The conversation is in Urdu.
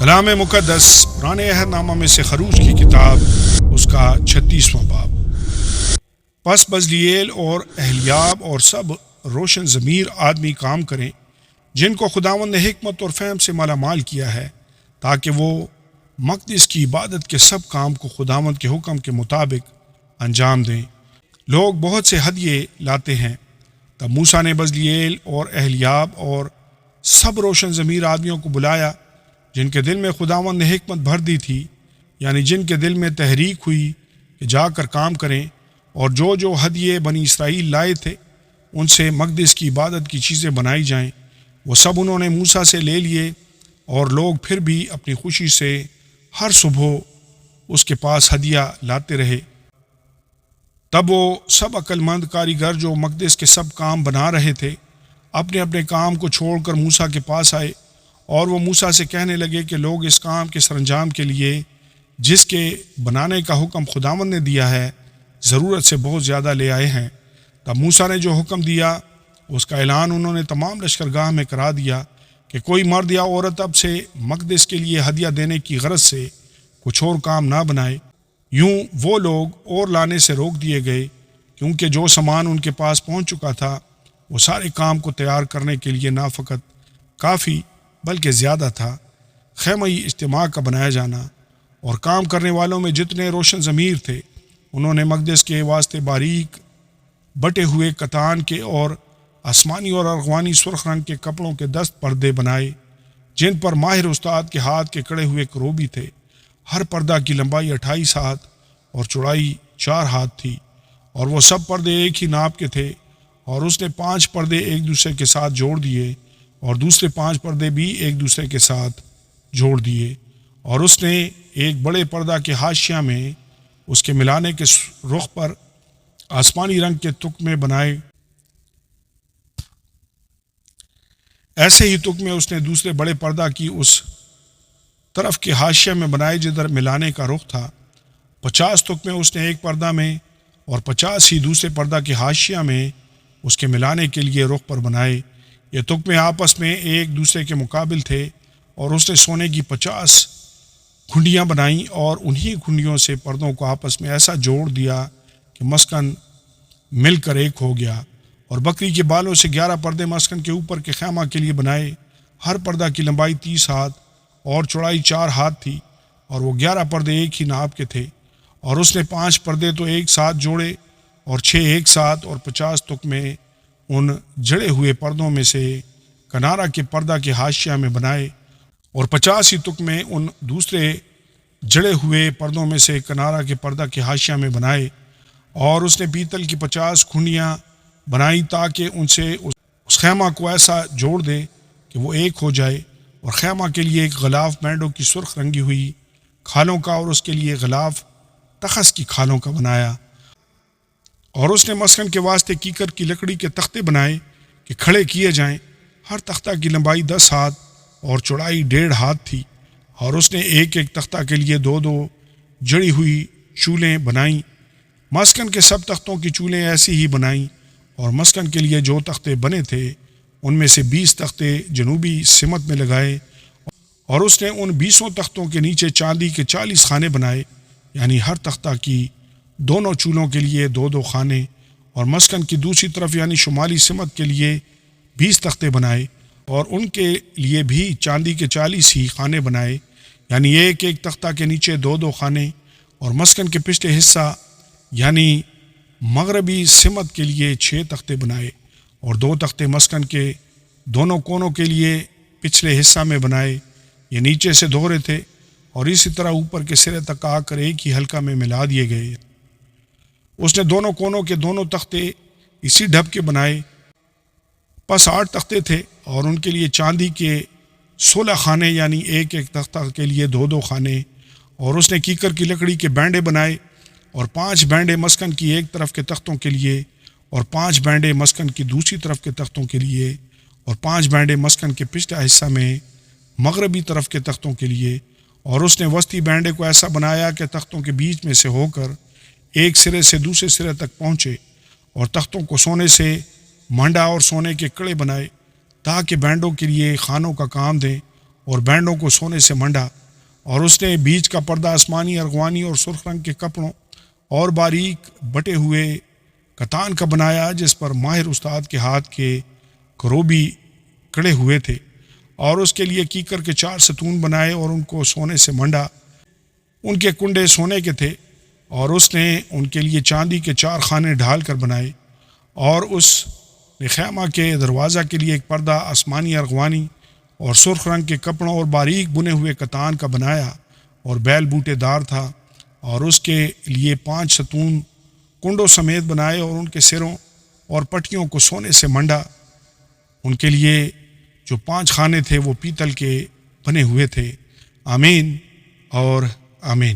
کلام مقدس پرانے عہد نامہ میں سے خروج کی کتاب اس کا 36واں باب۔ پس بزلیل اور اہلیاب اور سب روشن ضمیر آدمی کام کریں جن کو خداوند نے حکمت اور فہم سے مالا مال کیا ہے، تاکہ وہ مقدس کی عبادت کے سب کام کو خداوند کے حکم کے مطابق انجام دیں۔ لوگ بہت سے ہدیے لاتے ہیں، تب موسیٰ نے بزلیل اور اہلیاب اور سب روشن ضمیر آدمیوں کو بلایا جن کے دل میں خداوند نے حکمت بھر دی تھی، یعنی جن کے دل میں تحریک ہوئی کہ جا کر کام کریں، اور جو ہدیے بنی اسرائیل لائے تھے ان سے مقدس کی عبادت کی چیزیں بنائی جائیں، وہ سب انہوں نے موسیٰ سے لے لیے، اور لوگ پھر بھی اپنی خوشی سے ہر صبح اس کے پاس ہدیہ لاتے رہے۔ تب وہ سب عقل مند کاریگر جو مقدس کے سب کام بنا رہے تھے اپنے اپنے کام کو چھوڑ کر موسیٰ کے پاس آئے، اور وہ موسیٰ سے کہنے لگے کہ لوگ اس کام کے سرانجام کے لیے جس کے بنانے کا حکم خداوند نے دیا ہے ضرورت سے بہت زیادہ لے آئے ہیں۔ تب موسیٰ نے جو حکم دیا اس کا اعلان انہوں نے تمام لشکرگاہ میں کرا دیا کہ کوئی مرد یا عورت اب سے مقدس کے لیے ہدیہ دینے کی غرض سے کچھ اور کام نہ بنائے۔ یوں وہ لوگ اور لانے سے روک دیے گئے، کیونکہ جو سامان ان کے پاس پہنچ چکا تھا وہ سارے کام کو تیار کرنے کے لیے نہ فقط کافی بلکہ زیادہ تھا۔ خیمہ اجتماع کا بنایا جانا اور کام کرنے والوں میں جتنے روشن ضمیر تھے انہوں نے مقدس کے واسطے باریک بٹے ہوئے کتان کے اور آسمانی اور ارغوانی سرخ رنگ کے کپڑوں کے دست پردے بنائے جن پر ماہر استاد کے ہاتھ کے کڑے ہوئے کروبی تھے۔ ہر پردہ کی لمبائی 28 ہاتھ اور چوڑائی 4 ہاتھ تھی، اور وہ سب پردے ایک ہی ناپ کے تھے، اور اس نے 5 پردے ایک دوسرے کے ساتھ جوڑ دیے اور دوسرے 5 پردے بھی ایک دوسرے کے ساتھ جوڑ دیے، اور اس نے ایک بڑے پردہ کے حاشیہ میں اس کے ملانے کے رخ پر آسمانی رنگ کے تکمے بنائے۔ ایسے ہی تکمے اس نے دوسرے بڑے پردہ کی اس طرف کے حاشیہ میں بنائے جدھر ملانے کا رخ تھا۔ 50 تکمے اس نے ایک پردہ میں اور 50 ہی دوسرے پردہ کے حاشیہ میں اس کے ملانے کے لیے رخ پر بنائے۔ یہ تکمے آپس میں ایک دوسرے کے مقابل تھے، اور اس نے سونے کی 50 کھنڈیاں بنائیں اور انہی کھنڈیوں سے پردوں کو آپس میں ایسا جوڑ دیا کہ مسکن مل کر ایک ہو گیا۔ اور بکری کے بالوں سے 11 پردے مسکن کے اوپر کے خیمہ کے لیے بنائے۔ ہر پردہ کی لمبائی 30 ہاتھ اور چوڑائی 4 ہاتھ تھی، اور وہ 11 پردے ایک ہی ناپ کے تھے۔ اور اس نے 5 پردے تو ایک ساتھ جوڑے اور 6 ایک ساتھ، اور 50 تکمے ان جڑے ہوئے پردوں میں سے کنارہ کے پردہ کے حاشیہ میں بنائے، اور 50 ہی تکمے ان دوسرے جڑے ہوئے پردوں میں سے کنارہ کے پردہ کے حاشیہ میں بنائے۔ اور اس نے پیتل کی 50 کھنڈیاں بنائیں تاکہ ان سے اس خیمہ کو ایسا جوڑ دے کہ وہ ایک ہو جائے، اور خیمہ کے لیے ایک غلاف مینڈوں کی سرخ رنگی ہوئی کھالوں کا اور اس کے لیے غلاف تخس کی کھالوں کا بنایا۔ اور اس نے مسکن کے واسطے کیکر کی لکڑی کے تختے بنائے کہ کھڑے کیے جائیں۔ ہر تختہ کی لمبائی 10 ہاتھ اور چوڑائی 1.5 ہاتھ تھی، اور اس نے ایک ایک تختہ کے لیے 2 جڑی ہوئی چولیں بنائیں۔ مسکن کے سب تختوں کی چولیں ایسی ہی بنائیں، اور مسکن کے لیے جو تختے بنے تھے ان میں سے 20 تختے جنوبی سمت میں لگائے، اور اس نے ان 20 تختوں کے نیچے چاندی کے 40 خانے بنائے، یعنی ہر تختہ کی دونوں چولوں کے لیے 2 خانے، اور مسکن کی دوسری طرف یعنی شمالی سمت کے لیے 20 تختے بنائے، اور ان کے لیے بھی چاندی کے 40 ہی خانے بنائے، یعنی ایک ایک تختہ کے نیچے 2 خانے۔ اور مسکن کے پچھلے حصہ یعنی مغربی سمت کے لیے 6 تختے بنائے، اور 2 تختے مسکن کے دونوں کونوں کے لیے پچھلے حصہ میں بنائے۔ یہ نیچے سے دوہرے تھے، اور اسی طرح اوپر کے سرے تک آ کر ایک ہی حلقہ میں ملا دیے گئے۔ اس نے دونوں کونوں کے دونوں تختے اسی ڈھب کے بنائے۔ پس 8 تختے تھے، اور ان کے لیے چاندی کے 16 خانے، یعنی ایک ایک تختہ کے لیے 2 خانے۔ اور اس نے کیکر کی لکڑی کے بینڈے بنائے، اور 5 بینڈے مسکن کی ایک طرف کے تختوں کے لیے، اور 5 بینڈے مسکن کی دوسری طرف کے تختوں کے لیے، اور 5 بینڈے مسکن کے پچھلا حصہ میں مغربی طرف کے تختوں کے لیے۔ اور اس نے وسطی بینڈے کو ایسا بنایا کہ تختوں کے بیچ میں سے ہو کر ایک سرے سے دوسرے سرے تک پہنچے، اور تختوں کو سونے سے مانڈا اور سونے کے کڑے بنائے تاکہ بینڈوں کے لیے خانوں کا کام دیں، اور بینڈوں کو سونے سے منڈا، اور اس نے بیچ کا پردہ آسمانی، ارغوانی اور سرخ رنگ کے کپڑوں اور باریک بٹے ہوئے کتان کا بنایا، جس پر ماہر استاد کے ہاتھ کے کروبی کڑے ہوئے تھے، اور اس کے لیے کیکر کے 4 ستون بنائے اور ان کو سونے سے منڈا۔ ان کے کنڈے سونے کے تھے، اور اس نے ان کے لیے چاندی کے 4 خانے ڈھال کر بنائے، اور اس نے خیمہ کے دروازہ کے لیے ایک پردہ آسمانی، ارغوانی اور سرخ رنگ کے کپڑوں اور باریک بنے ہوئے کتان کا بنایا، اور بیل بوٹے دار تھا، اور اس کے لیے 5 ستون کنڈوں سمیت بنائے، اور ان کے سروں اور پٹیوں کو سونے سے منڈا۔ ان کے لیے جو 5 خانے تھے وہ پیتل کے بنے ہوئے تھے۔ آمین اور آمین۔